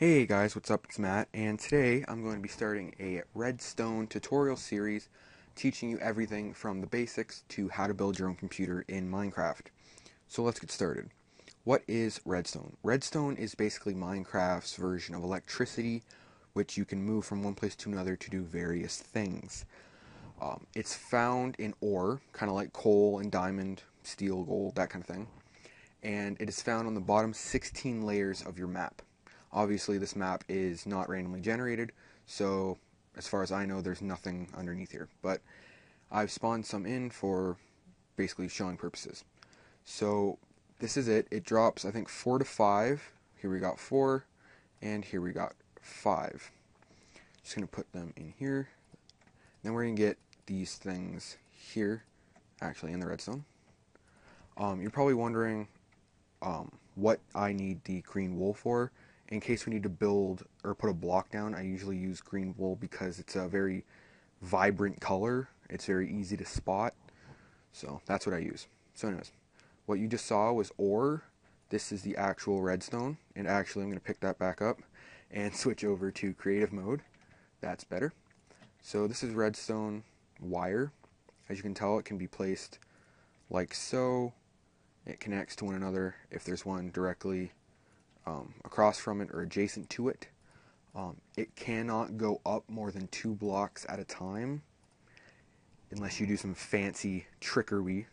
Hey guys, what's up? It's Matt, and today I'm going to be starting a Redstone tutorial series teaching you everything from the basics to how to build your own computer in Minecraft. So let's get started. What is Redstone? Redstone is basically Minecraft's version of electricity, which you can move from one place to another to do various things. It's found in ore, kind of like coal and diamond, steel, gold, that kind of thing, and it is found on the bottom 16 layers of your map. Obviously, this map is not randomly generated, so as far as I know, there's nothing underneath here. But I've spawned some in for basically showing purposes. So this is it. It drops, I think, 4 to 5. Here we got 4, and here we got 5. Just going to put them in here. Then we're going to get these things here, actually, in the redstone. You're probably wondering what I need the green wool for. In case we need to build or put a block down, I usually use green wool because it's a very vibrant color. It's very easy to spot. So that's what I use. So anyways, what you just saw was ore. This is the actual redstone. And actually I'm going to pick that back up and switch over to creative mode. That's better. So this is redstone wire. As you can tell, it can be placed like so. It connects to one another if there's one directly across from it or adjacent to it. It cannot go up more than 2 blocks at a time unless you do some fancy trickery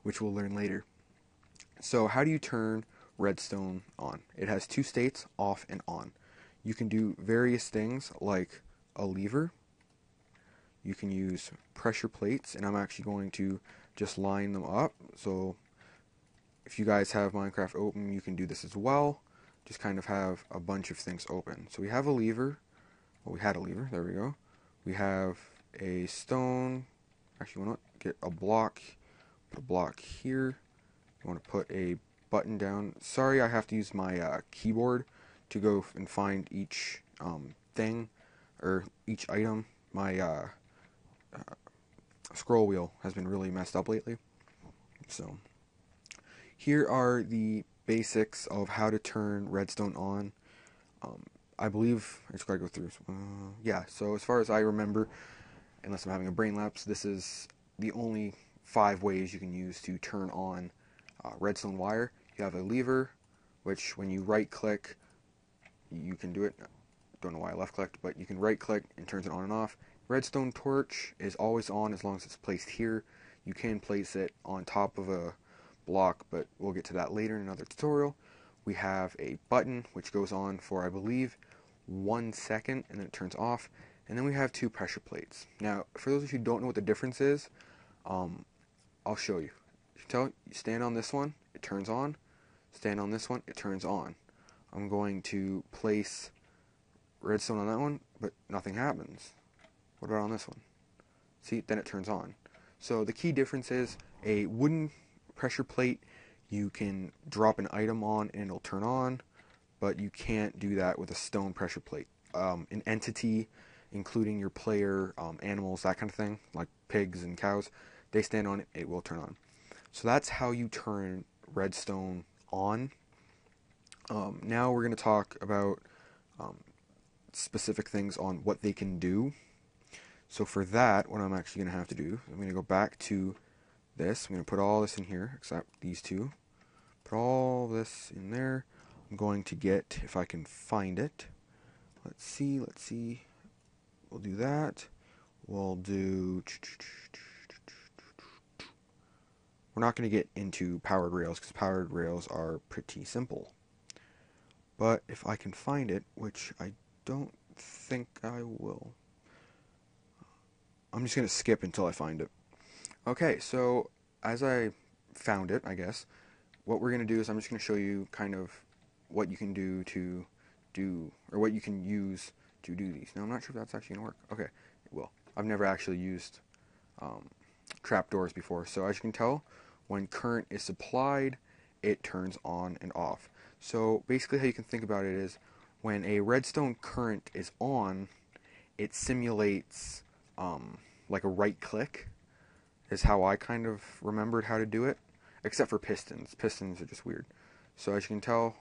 which we'll learn later. So how do you turn redstone on? It has 2 states, off and on. You can do various things like a lever. You can use pressure plates, and I'm actually going to just line them up. So if you guys have Minecraft open, you can do this as well. Just kind of have a bunch of things open. So we have a lever. Well, we had a lever. There we go. We have a stone. Actually, you want to get a block. Put a block here. You want to put a button down. Sorry, I have to use my keyboard to go and find each thing or each item. My scroll wheel has been really messed up lately. So here are the basics of how to turn redstone on. I believe I just gotta go through. Yeah, so as far as I remember, unless I'm having a brain lapse, this is the only 5 ways you can use to turn on redstone wire. You have a lever, which when you right click, you can do it. Don't know why I left clicked, but you can right click and turns it on and off. Redstone torch is always on as long as it's placed here. You can place it on top of a block, but we'll get to that later in another tutorial. We have a button which goes on for, I believe, 1 second and then it turns off, and then we have 2 pressure plates. Now for those of you who don't know what the difference is, I'll show you. You stand on this one, it turns on. Stand on this one, it turns on. I'm going to place redstone on that one, but nothing happens. What about on this one? See, then it turns on. So the key difference is a wooden pressure plate, you can drop an item on and it'll turn on, but you can't do that with a stone pressure plate. An entity, including your player, animals, that kind of thing, like pigs and cows, they stand on it, it will turn on. So that's how you turn redstone on. Now we're going to talk about specific things on what they can do. So for that, what I'm actually going to have to do, I'm going to go back to this. I'm going to put all this in here, except these 2. Put all this in there. I'm going to get, if I can find it. Let's see. We'll do that. We'll do... We're not going to get into powered rails, because powered rails are pretty simple. But if I can find it, which I don't think I will. I'm just going to skip until I find it. Okay, so as I found it, I guess, what we're going to do is I'm just going to show you kind of what you can do to do, or what you can use to do these. Now, I'm not sure if that's actually going to work. Okay, it will. I've never actually used trapdoors before. So as you can tell, when current is supplied, it turns on and off. So basically how you can think about it is when a redstone current is on, it simulates like a right click is how I kind of remembered how to do it, except for pistons. Pistons are just weird. So as you can tell,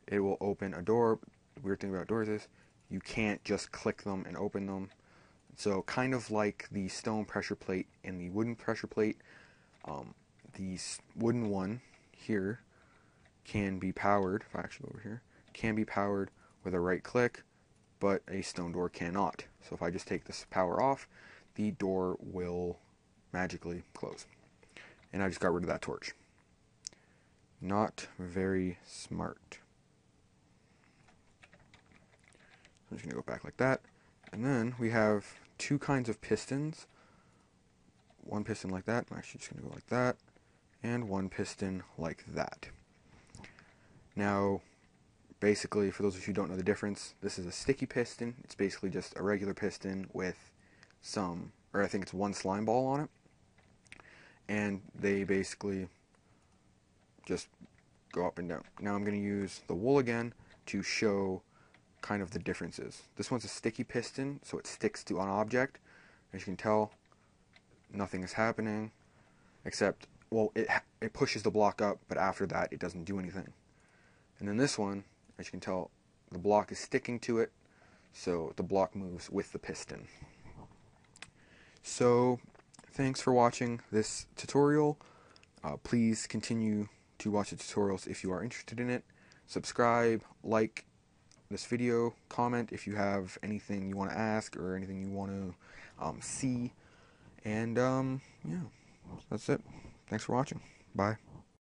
it will open a door. The weird thing about doors is you can't just click them and open them. So kind of like the stone pressure plate and the wooden pressure plate, the wooden one here can be powered, if I actually go over here, can be powered with a right click, but a stone door cannot. So if I just take this power off, the door will magically close. And I just got rid of that torch. Not very smart. I'm just going to go back like that. And then we have two kinds of pistons. One piston like that. I'm actually just going to go like that. And one piston like that. Now, basically, for those of you who don't know the difference, this is a sticky piston. It's basically just a regular piston with some, or I think it's one slime ball on it. And they basically just go up and down. Now I'm going to use the wool again to show kind of the differences. This one's a sticky piston, so it sticks to an object. As you can tell, nothing is happening, except, well, it pushes the block up, but after that it doesn't do anything. And then this one, as you can tell, the block is sticking to it, so the block moves with the piston. So, thanks for watching this tutorial. Please continue to watch the tutorials if you are interested in it. Subscribe, like this video, comment if you have anything you want to ask or anything you want to see. And, yeah, that's it. Thanks for watching. Bye.